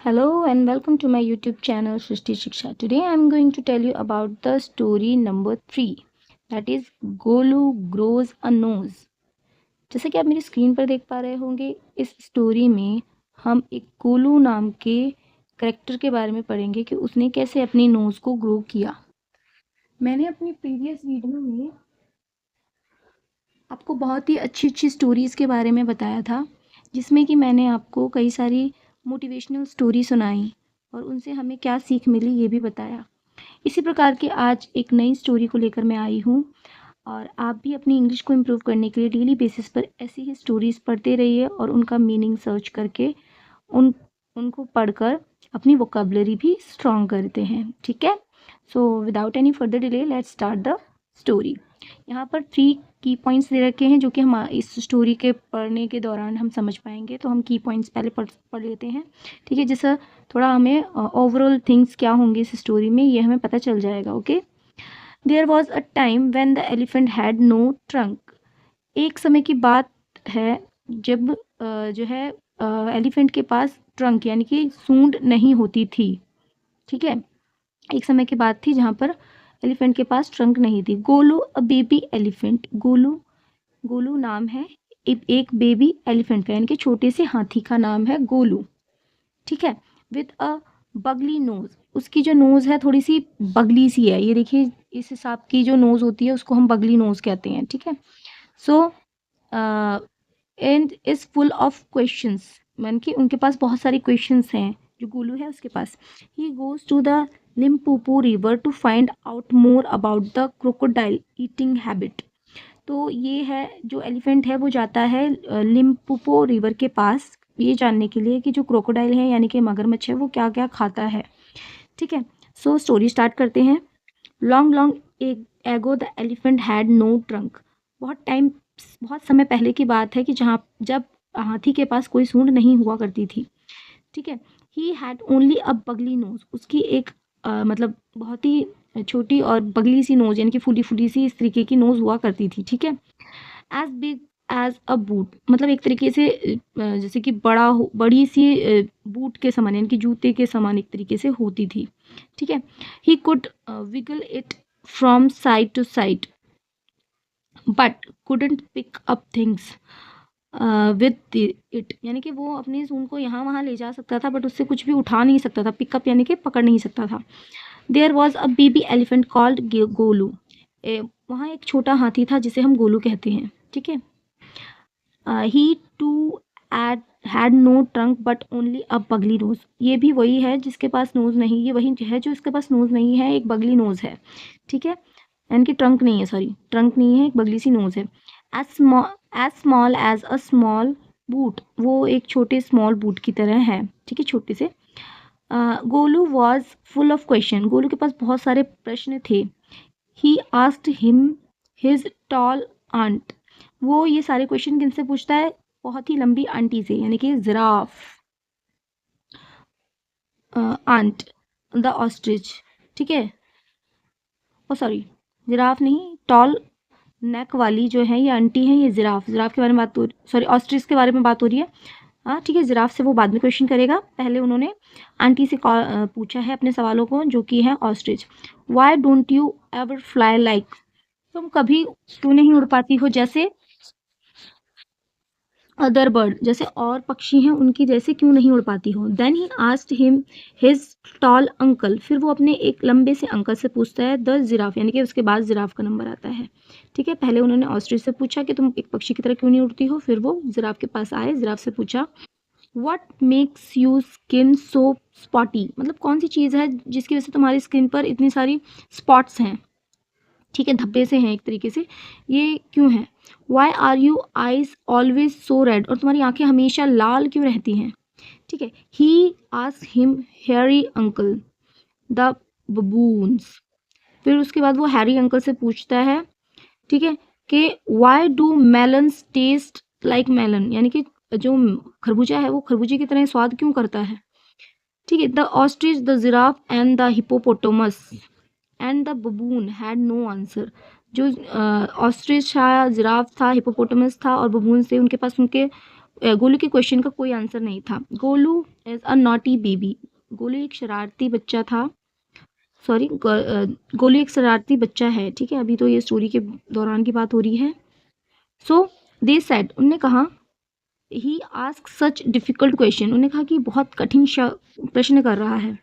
Hello and welcome to my YouTube channel Shrishti Shiksha. Today I am going to tell you about the story number 3, that is Golu grows a nose. जैसे कि आप मेरी screen पर देख पा रहे होंगे, इस स्टोरी में हम एक गोलू नाम के करेक्टर के बारे में पढ़ेंगे कि उसने कैसे अपनी नोज़ को ग्रो किया। मैंने अपनी प्रीवियस वीडियो में आपको बहुत ही अच्छी स्टोरीज़ के बारे में बताया था, जिसमें कि मैंने आपको कई सारी मोटिवेशनल स्टोरी सुनाई और उनसे हमें क्या सीख मिली ये भी बताया। इसी प्रकार की आज एक नई स्टोरी को लेकर मैं आई हूँ और आप भी अपनी इंग्लिश को इम्प्रूव करने के लिए डेली बेसिस पर ऐसी ही स्टोरीज़ पढ़ते रहिए और उनका मीनिंग सर्च करके उनको पढ़कर अपनी वोकैबुलरी भी स्ट्रॉन्ग करते हैं। ठीक है, so without any further delay let's start the story. यहाँ पर 3 की पॉइंट्स दे रखे हैं जो कि हम इस स्टोरी के पढ़ने के दौरान हम समझ पाएंगे। तो हम की पॉइंट्स पहले पढ़ लेते हैं, ठीक है, जिससे थोड़ा हमें ओवरऑल थिंग्स क्या होंगे इस स्टोरी में ये हमें पता चल जाएगा। Okay, there was a time when the elephant had no trunk. एक समय की बात है जब जो है एलिफेंट के पास ट्रंक यानी कि सूंड नहीं होती थी। ठीक है, एक समय की बात थी जहाँ पर एलिफेंट के पास ट्रंक नहीं थी। गोलू अ बेबी एलिफेंट, गोलू नाम है एक बेबी एलिफेंट का, यानी कि छोटे से हाथी का नाम है गोलू। ठीक है, विथ अ बगली नोज, उसकी जो नोज है थोड़ी सी बगली सी है। ये देखिए, इस हिसाब की जो नोज होती है उसको हम बगली नोज कहते हैं। ठीक है, so and is full of questions, मान कि उनके पास बहुत सारे क्वेश्चंस हैं जो गोलू है उसके पास। He goes to the Limpopo river to find out more about the crocodile eating habit. तो ये है जो एलिफेंट है वो जाता है लिम्पोपो रिवर के पास ये जानने के लिए कि जो क्रोकोडाइल है यानी कि मगरमच्छ है वो क्या क्या खाता है। ठीक है, सो स्टोरी स्टार्ट करते हैं। Long long ago the elephant had no trunk. बहुत समय पहले की बात है कि जब हाथी के पास कोई सूंड नहीं हुआ करती थी। ठीक है, ही हैड ओनली अ बगली नोज, उसकी एक मतलब बहुत ही छोटी और बगली सी नोज यानी कि फूली फूली सी इस तरीके की नोज हुआ करती थी। ठीक है, as big as a boot, मतलब एक तरीके से जैसे कि बड़ी सी बूट के समान यानी कि जूते के समान एक तरीके से होती थी। ठीक है, he could wiggle it from side to side but couldn't pick up things with it, यानी कि वो अपनी सूंड को यहाँ वहाँ ले जा सकता था बट उससे कुछ भी उठा नहीं सकता था। पिकअप यानी कि पकड़ नहीं सकता था। There was a baby elephant called Golu, वहाँ एक छोटा हाथी था जिसे हम गोलू कहते हैं। ठीक है, he too had no trunk but only a बगली नोज, ये भी वही है जिसके पास नोज नहीं, ये वही है जो इसके पास नोज नहीं है, एक बगली नोज है। ठीक है, यानी कि ट्रंक नहीं है, सॉरी ट्रंक नहीं है, एक बगली सी नोज है। As small as a small boot, वो एक छोटे स्मॉल बूट की तरह है। ठीक है, छोटे से। Golu was full of question, Golu के पास बहुत सारे प्रश्न थे। He asked him his tall aunt, वो ये सारे क्वेश्चन किनसे पूछता है? बहुत ही लंबी आंटी से, यानी कि जिराफ आंट द ऑस्ट्रिच। ठीक है, ओ सॉरी, जिराफ नहीं, टॉल नेक वाली जो है ये आंटी है, ये जिराफ के बारे में बात हो, सॉरी ऑस्ट्रिच के बारे में बात हो रही है। हाँ ठीक है, जिराफ से वो बाद में क्वेश्चन करेगा, पहले उन्होंने आंटी से पूछा है अपने सवालों को जो कि है ostrich. Why don't you ever fly like, तुम कभी क्यों नहीं उड़ पाती हो जैसे अदर बर्ड, जैसे और पक्षी हैं उनकी जैसे क्यों नहीं उड़ पाती हो। Then he asked him his tall uncle, फिर वो अपने एक लंबे से अंकल से पूछता है द जिराफ, यानी कि उसके बाद जिराफ का नंबर आता है। ठीक है, पहले उन्होंने ऑस्ट्रिच से पूछा कि तुम एक पक्षी की तरह क्यों नहीं उड़ती हो, फिर वो जिराफ के पास आए, जिराफ से पूछा what makes you skin so spotty, मतलब कौन सी चीज़ है जिसकी वजह से तुम्हारी स्किन पर इतनी सारी स्पॉट्स हैं। ठीक है, धब्बे से हैं एक तरीके से, ये क्यों है। Why are you eyes always so red, और तुम्हारी आंखें हमेशा लाल क्यों रहती हैं। ठीक है, he ask him hairy uncle the baboons, फिर उसके बाद वो हैरी अंकल से पूछता है, ठीक है, कि why do melons taste like melon, यानी कि जो खरबूजा है वो खरबूजे की तरह स्वाद क्यों करता है। ठीक है, the ostrich the giraffe and the hippopotamus and the baboon had no answer, जो ऑस्ट्रिच था, जिराफ था, हिपोपोटामस था और बबून से उनके पास उनके गोलू के क्वेश्चन का कोई आंसर नहीं था। Golu is a naughty baby, Golu एक शरारती बच्चा था। सॉरी, गोलू एक शरारती बच्चा है, ठीक है, अभी तो ये स्टोरी के दौरान की बात हो रही है। सो दे सेड, उन्होंने कहा, he ask such difficult question, उन्होंने कहा कि बहुत कठिन प्रश्न कर रहा है,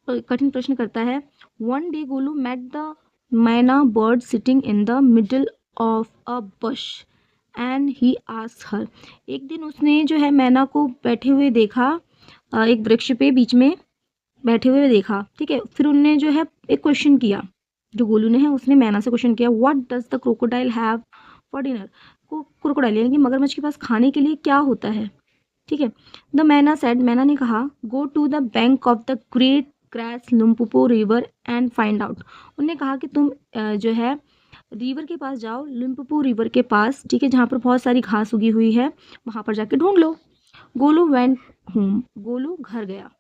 कठिन प्रश्न करता है। One day Golu met the myna bird sitting in the middle of a bush and he asked her, एक दिन उसने जो है मैना को बैठे हुए देखा, एक वृक्ष पे बीच में बैठे हुए देखा, ठीक है। फिर उनने जो है एक क्वेश्चन किया, जो गोलू ने है उसने मैना से क्वेश्चन किया, what does the crocodile have for dinner, को क्रोकोडाइल यानी कि मगरमच्छ के पास खाने के लिए क्या होता है, ठीक है। द मैना सेड, मैना ने कहा, go to the bank of the great grass Limpopo river and find out, उन्होंने कहा कि तुम जो है रिवर के पास जाओ, लिम्पोपो रिवर के पास, ठीक है, जहाँ पर बहुत सारी घास उगी हुई है, वहाँ पर जाके ढूंढ लो। गोलू वेंट होम, गोलू घर गया।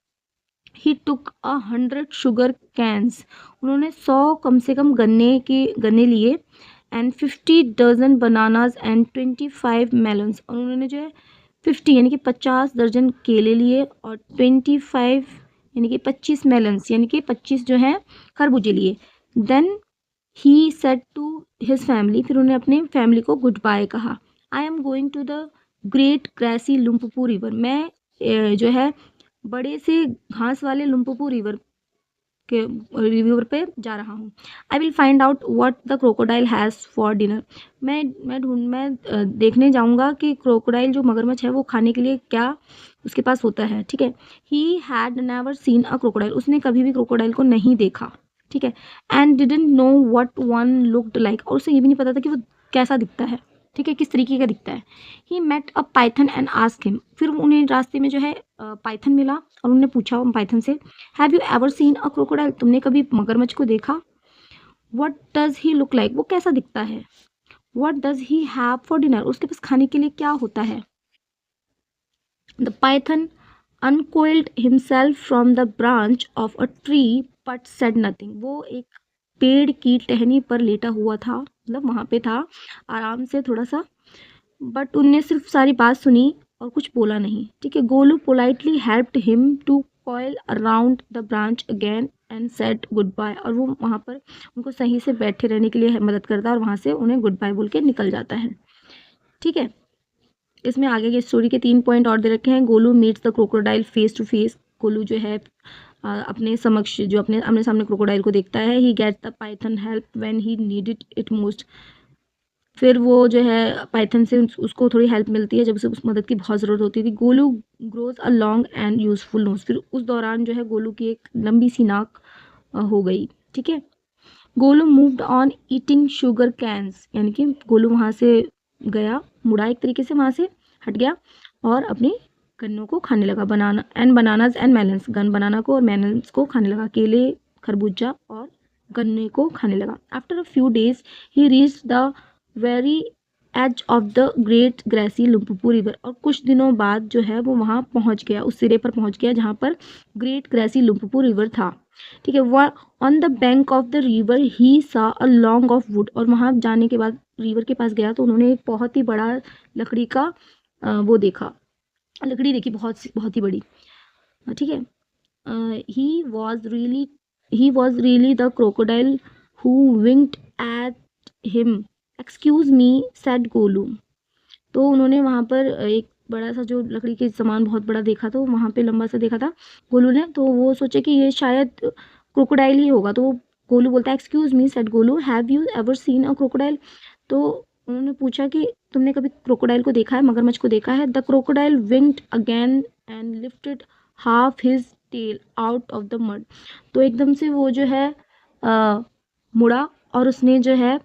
ही टुक 100 शुगर कैंस, उन्होंने 100 कम से कम गन्ने लिए, and 50 dozen bananas and 25 melons, और उन्होंने जो है 50 यानी कि 50 दर्जन केले लिए, और 25 यानी कि 25 मेलन्स यानी कि 25 जो है खरबूजे लिए। Then he said to his family, फिर उन्होंने अपने फैमिली को गुड बाय कहा। I am going to the great grassy Limpopo river, मैं जो है बड़े से घास वाले लिम्पोपो रिवर पे जा रहा हूँ। I will find out what the crocodile has for dinner, मैं देखने जाऊँगा कि क्रोकोडाइल जो मगरमच्छ है वो खाने के लिए क्या उसके पास होता है, ठीक है। He had never seen a crocodile, उसने कभी भी क्रोकोडाइल को नहीं देखा, ठीक है। And didn't know what one looked like, और उसे ये भी नहीं पता था कि वो कैसा दिखता है, ठीक है, किस तरीके का दिखता है। He met a python and asked him, फिर उन्हें रास्ते में जो है पाइथन मिला, और उन्होंने पूछा पाइथन से, have you ever seen a crocodile, तुमने कभी मगरमच्छ को देखा। What does he look like, वो कैसा दिखता है। What does he have for dinner, उसके पास खाने के लिए क्या होता है। The Python uncoiled himself from the branch of a tree but said nothing, वो एक पेड़ की टहनी पर लेटा हुआ था, मतलब वहाँ पे था आराम से थोड़ा सा, बट उनने सिर्फ सारी बात सुनी और कुछ बोला नहीं, ठीक है। Golu politely helped him to coil around the branch again and said goodbye, और वो वहाँ पर उनको सही से बैठे रहने के लिए मदद करता है और वहाँ से उन्हें गुड बाय बोल के निकल जाता है, ठीक है। इसमें आगे के स्टोरी के 3 पॉइंट और दे रखे हैं। Golu meets the crocodile face to face, Golu जो है अपने समक्ष जो अपने आमने सामने क्रोकोडाइल को देखता है। He gets the python help when he needed it most, फिर वो जो है पाइथन से उसको थोड़ी हेल्प मिलती है जब उसे उस मदद की बहुत ज़रूरत होती थी। Golu grows a long and useful nose, फिर उस दौरान जो है गोलू की एक लंबी सी नाक हो गई, ठीक है। Golu moved on eating sugar canes, यानी कि गोलू वहाँ से गया, मुड़ा एक तरीके से वहाँ से हट गया और अपनी गन्नों को खाने लगा। बनानाज एंड मेलन्स, बनाना को और मेलन्स को खाने लगा, केले, खरबूजा और गन्ने को खाने लगा। After a few days he reach the very edge of the great grassy Limpopo river, और कुछ दिनों बाद जो है वो वहाँ पहुँच गया, उस सिरे पर पहुँच गया जहाँ पर ग्रेट ग्रेसी लिम्पोपो रिवर था, ठीक है। वह on the bank of the river he saw a long off would, और वहाँ जाने के बाद रिवर के पास गया तो उन्होंने एक बहुत ही बड़ा लकड़ी का वो देखा, लकड़ी देखी बहुत ही बड़ी, ठीक है। He was really the crocodile who winked at him, excuse me said Golu, तो उन्होंने वहाँ पर एक बड़ा सा जो लकड़ी के सामान बहुत बड़ा देखा, तो वहाँ पे लंबा सा देखा था गोलू ने, तो वो सोचे कि ये शायद क्रोकोडाइल ही होगा, तो गोलू बोलता है excuse me said Golu have you ever seen a crocodile, तो उन्होंने पूछा कि तुमने कभी क्रोकोडाइल को देखा है, मगरमच्छ को देखा है। The crocodile winked again and lifted half his tail out of the mud, तो एकदम से वो जो है मुड़ा और उसने जो है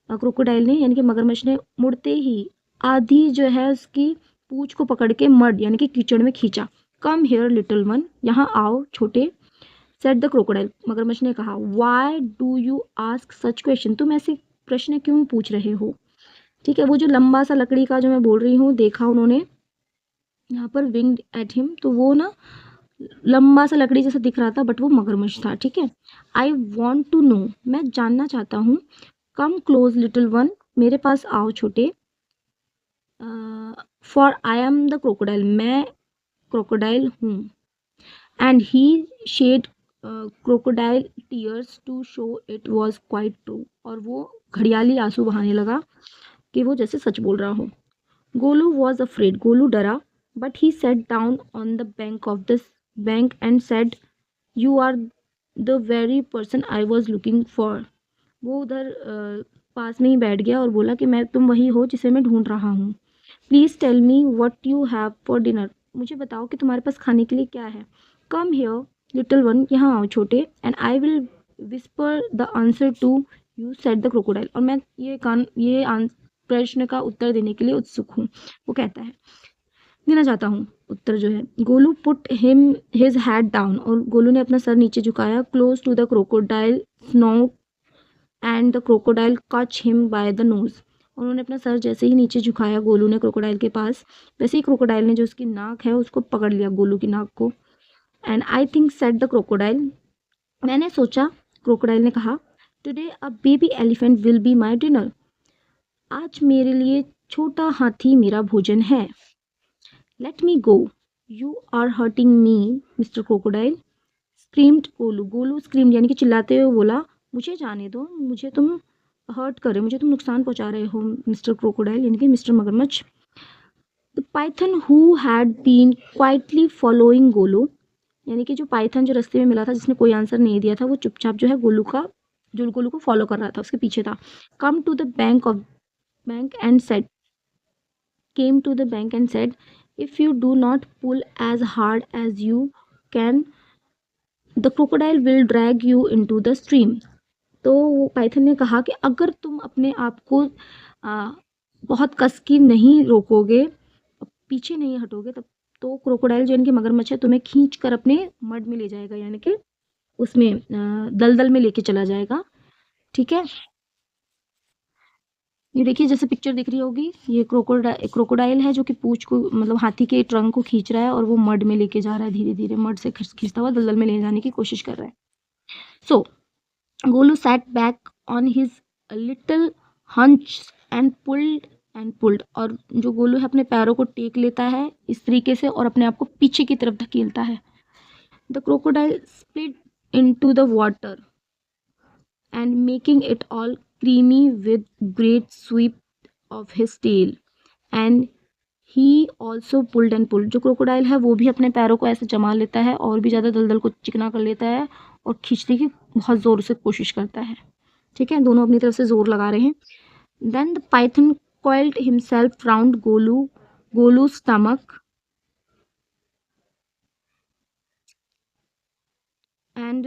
क्रोकोडाइल ने यानी कि मगरमच्छ ने मुड़ते ही आधी जो है उसकी पूंछ को पकड़ के मड यानी कि कीचड़ में खींचा। कम हेयर लिटिल वन, यहाँ आओ छोटे, सेड द क्रोकोडाइल, मगरमच्छ ने कहा। Why do you ask such question, तुम ऐसे प्रश्न क्यों पूछ रहे हो, ठीक है। वो जो लंबा सा लकड़ी का जो मैं बोल रही हूँ देखा उन्होंने यहाँ पर विंग्ड एट हिम, तो वो ना लंबा सा लकड़ी जैसा दिख रहा था बट वो मगरमच्छ था, ठीक है। आई वॉन्ट टू नो, मैं जानना चाहता हूँ। कम क्लोज लिटिल वन, मेरे पास आओ छोटे, for I am the crocodile, मैं क्रोकोडाइल हूँ। And he shed crocodile tears to show it was quite true, और वो घड़ियाली आंसू बहाने लगा कि वो जैसे सच बोल रहा हो। गोलू वॉज अफ्रेड, गोलू डरा, but he sat down on the bank of this bank and said, you are the very person I was looking for. वो उधर पास में ही बैठ गया और बोला कि मैं, तुम वही हो जिसे मैं ढूंढ रहा हूँ। Please tell me what you have for dinner, मुझे बताओ कि तुम्हारे पास खाने के लिए क्या है। कम हियर लिटिल वन, यहाँ आओ छोटे, and I will whisper the answer to you said the crocodile, और मैं प्रश्न का उत्तर देने के लिए उत्सुक हूँ, वो कहता है, देना चाहता हूँ उत्तर जो है। Golu put him his head down, और गोलू ने अपना सर नीचे झुकाया, close to the crocodile snout and the crocodile caught him by the nose. उन्होंने अपना सर जैसे ही नीचे झुकाया गोलू ने क्रोकोडाइल के पास, वैसे ही क्रोकोडाइल ने जो उसकी नाक है उसको पकड़ लिया, गोलू की नाक को। And I think said the crocodile, मैंने सोचा, क्रोकोडाइल ने कहा, today a baby elephant will be my dinner, आज मेरे लिए छोटा हाथी मेरा भोजन है। Let me go, you are hurting me mister crocodile, screamed Golu, Golu screamed यानी कि चिल्लाते हुए बोला, मुझे जाने दो, मुझे तुम हर्ट कर रहे हो, मुझे तुम नुकसान पहुंचा रहे हो मिस्टर क्रोकोडाइल यानी कि मिस्टर मगरमच्छ। The python who had been quietly following Golu, यानी कि जो पाइथन जो रास्ते में मिला था जिसने कोई आंसर नहीं दिया था, वो चुपचाप जो है गोलू का, जो गोलू को फॉलो कर रहा था, उसके पीछे था। Come to the bank and said came to the bank and said, if you do not pull as hard as you can, the crocodile will drag you into the stream। तो वो Python ने कहा कि अगर तुम अपने आप को बहुत कस की नहीं रोकोगे, पीछे नहीं हटोगे, तब तो क्रोकोडाइल जो इनके मगरमच्छ है तुम्हें खींच कर अपने मड में ले जाएगा, यानी कि उसमें दलदल में लेके चला जाएगा। ठीक है, ये देखिए जैसे पिक्चर दिख रही होगी, ये क्रोकोडाइल है जो कि पूंछ को, मतलब हाथी के ट्रंक को खींच रहा है और वो मड में लेके जा रहा है, धीरे धीरे मड से खींचता हुआ दलदल में ले जाने की कोशिश कर रहा है। So Golu sat back on his little haunch and pulled, और जो गोलू है अपने पैरों को टेक लेता है इस तरीके से और अपने आप को पीछे की तरफ धकेलता है। The crocodile split into the water and making it all creamy with great sweep of his tail, and he also pulled। जो क्रोकोडाइल है वो भी अपने पैरों को ऐसे जमा लेता है और भी ज़्यादा दलदल को चिकना कर लेता है और खींचने की बहुत ज़ोर से कोशिश करता है। ठीक है, दोनों अपनी तरफ से ज़ोर लगा रहे हैं। Then the python coiled himself round गोलू's stomach and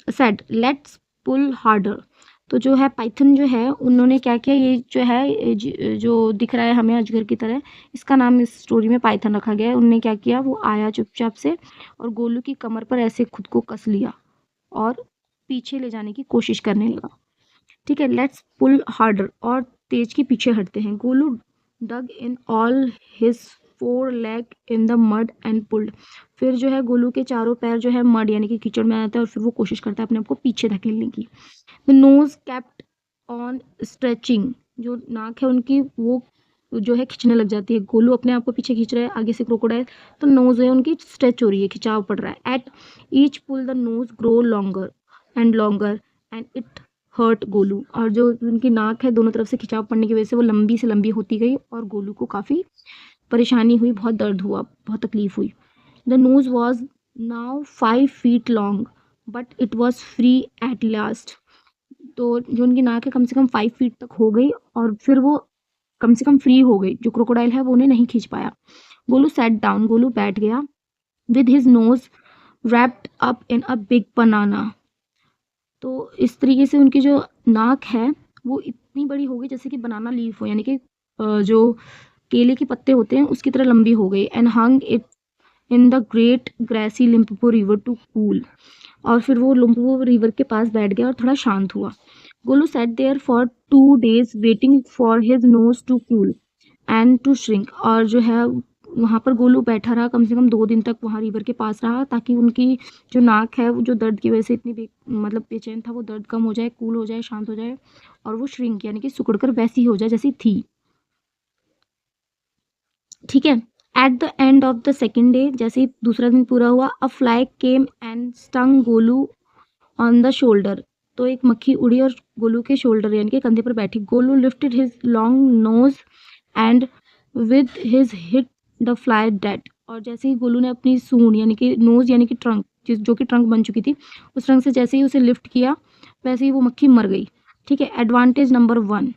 said, let's pull harder। तो जो है पाइथन जो है उन्होंने क्या किया, ये जो है जो दिख रहा है हमें अजगर की तरह, इसका नाम इस स्टोरी में पाइथन रखा गया है। उन्होंने क्या किया, वो आया चुपचाप से और गोलू की कमर पर ऐसे खुद को कस लिया और पीछे ले जाने की कोशिश करने लगा। ठीक है, लेट्स पुल हार्डर, और तेज के पीछे हटते हैं। Golu dug in all his 4 leg in the mud and pulled. फिर जो है गोलू के चारों पैर जो है मड यानी कि कीचड़ में आता है और फिर वो कोशिश करता है अपने आप को पीछे धकेलने की। The nose kept on stretching, जो नाक है उनकी वो जो है खींचने लग जाती है। गोलू अपने आप को पीछे खींच रहा है आगे से क्रोकोडाइल, तो नोज है उनकी स्ट्रेच हो रही है, खिंचाव पड़ रहा है। At each pull the nose grow longer and it hurt Golu, और जो उनकी नाक है दोनों तरफ से खिंचाव पड़ने की वजह से वो लंबी से लंबी होती गई और गोलू को काफ़ी परेशानी हुई, बहुत दर्द हुआ, बहुत तकलीफ हुई। The nose was now 5 feet long but it was free at last. तो जो उनकी नाक है कम से कम 5 feet तक हो गई और फिर वो कम से कम फ्री हो गई, जो क्रोकोडाइल है वो उन्हें नहीं खींच पाया। गोलू सैट डाउन, गोलू बैठ गया, with his nose wrapped up in a big banana. तो इस तरीके से उनकी जो नाक है वो इतनी बड़ी हो गई जैसे कि बनाना लीफ हो, यानी कि जो केले के पत्ते होते हैं उसकी तरह लंबी हो गई। And hung it in the great grassy Limpopo river to cool, और फिर वो लिम्पोपो रिवर के पास बैठ गया और थोड़ा शांत हुआ। Golu sat there for 2 days waiting for his nose to cool and to shrink, और जो है वहाँ पर गोलू बैठा रहा, कम से कम 2 दिन तक वहाँ रिवर के पास रहा ताकि उनकी जो नाक है वो जो दर्द की वजह से इतनी मतलब बेचैन था, वो दर्द कम हो जाए, कूल हो जाए, शांत हो जाए और वो श्रिंक यानी कि सिकुड़ कर वैसी हो जाए जैसी थी। ठीक है। At the end of the second day, जैसे ही दूसरा दिन पूरा हुआ, अ fly came and stung Golu on the shoulder. तो एक मक्खी उड़ी और गोलू के शोल्डर यानी कि कंधे पर बैठी। Golu lifted his long nose and with his hit the fly dead. और जैसे ही गोलू ने अपनी सूंड यानी कि नोज यानी कि ट्रंक, जो कि ट्रंक बन चुकी थी, उस ट्रंक से जैसे ही उसे लिफ्ट किया वैसे ही वो मक्खी मर गई। ठीक है। एडवांटेज नंबर 1,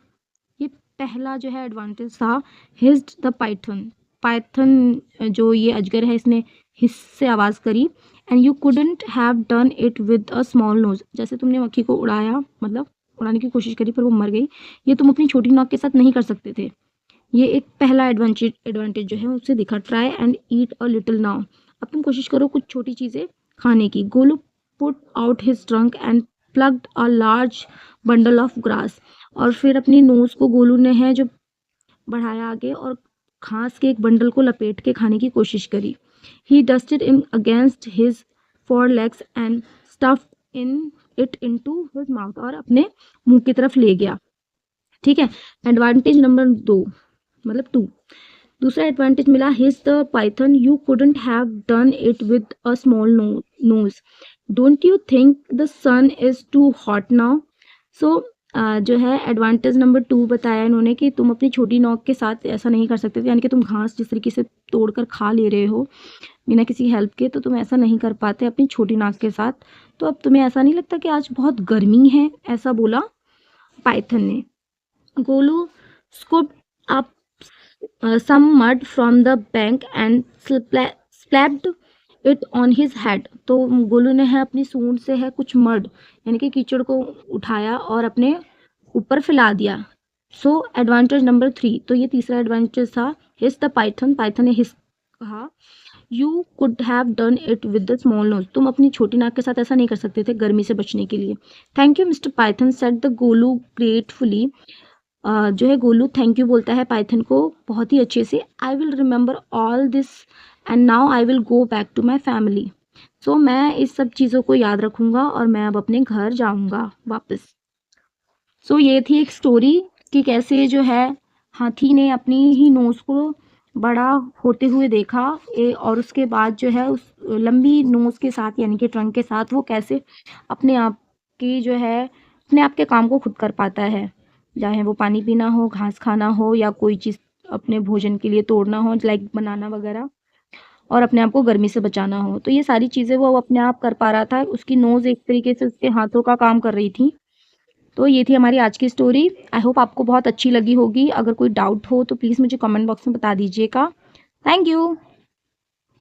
ये पहला जो है एडवांटेज था, हिस्ड द पाइथन। पाइथन जो ये अजगर है इसने हिस से आवाज़ करी। And you couldn't have done it with a small nose. जैसे तुमने मक्खी को उड़ाया, मतलब उड़ाने की कोशिश करी पर वो मर गई, ये तुम अपनी छोटी नाक के साथ नहीं कर सकते थे। ये एक पहला एडवांटेज जो है उससे दिखा। Try and eat a little now. अब तुम कोशिश करो कुछ छोटी चीज़ें खाने की। Golu put out his trunk and plucked a large bundle of grass. और फिर अपनी नोज को गोलू ने है जो बढ़ाया आगे और घास के एक बंडल को लपेट के खाने की कोशिश करी। He dusted in against his four legs and stuffed in it into his mouth. और अपने मुंह की तरफ ले गया। ठीक है। एडवांटेज नंबर 2, मतलब 2, दूसरा एडवांटेज मिला, his the python you couldn't have done it with a small nose. Don't you think the sun is too hot now. So जो है एडवांटेज नंबर 2 बताया इन्होंने कि तुम अपनी छोटी नोक के साथ ऐसा नहीं कर सकते थे, यानी कि तुम घास जिस तरीके से तोड़कर खा ले रहे हो बिना किसी हेल्प के, तो तुम ऐसा नहीं कर पाते अपनी छोटी नाक के साथ। तो अब तुम्हें ऐसा नहीं लगता कि आज बहुत गर्मी है, ऐसा बोला पाइथन ने। Golu scooped up some mud from the bank and slapped it on his head। तो गोलू ने है अपनी सूंड से है कुछ मड यानी कि कीचड़ को उठाया और अपने ऊपर फैला दिया। सो एडवांटेज नंबर 3, तो ये तीसरा एडवांटेज था, हिस द पाइथन। पाइथन ने हिस कहा। You could have done it with the small nose. तुम अपनी छोटी नाक के साथ ऐसा नहीं कर सकते थे गर्मी से बचने के लिए। Thank you mister Python, said the Golu gratefully. जो है गोलू थैंक यू बोलता है पाइथन को बहुत ही अच्छे से। I will remember all this and now I will go back to my family. So मैं इस सब चीज़ों को याद रखूँगा और मैं अब अपने घर जाऊँगा वापस। सो ये थी एक स्टोरी कि कैसे जो है हाथी ने अपनी ही नोज़ को बड़ा होते हुए देखा और उसके बाद जो है उस लंबी नोज़ के साथ यानी कि ट्रंक के साथ वो कैसे अपने आप की जो है अपने आप के काम को खुद कर पाता है, चाहे वो पानी पीना हो, घास खाना हो या कोई चीज़ अपने भोजन के लिए तोड़ना हो लाइक बनाना वगैरह, और अपने आप को गर्मी से बचाना हो। तो ये सारी चीज़ें वो अपने आप कर पा रहा था। उसकी नोज़ एक तरीके से उसके हाथों का काम कर रही थी। तो ये थी हमारी आज की स्टोरी। आई होप आपको बहुत अच्छी लगी होगी। अगर कोई डाउट हो तो प्लीज़ मुझे कमेंट बॉक्स में बता दीजिएगा। Thank you.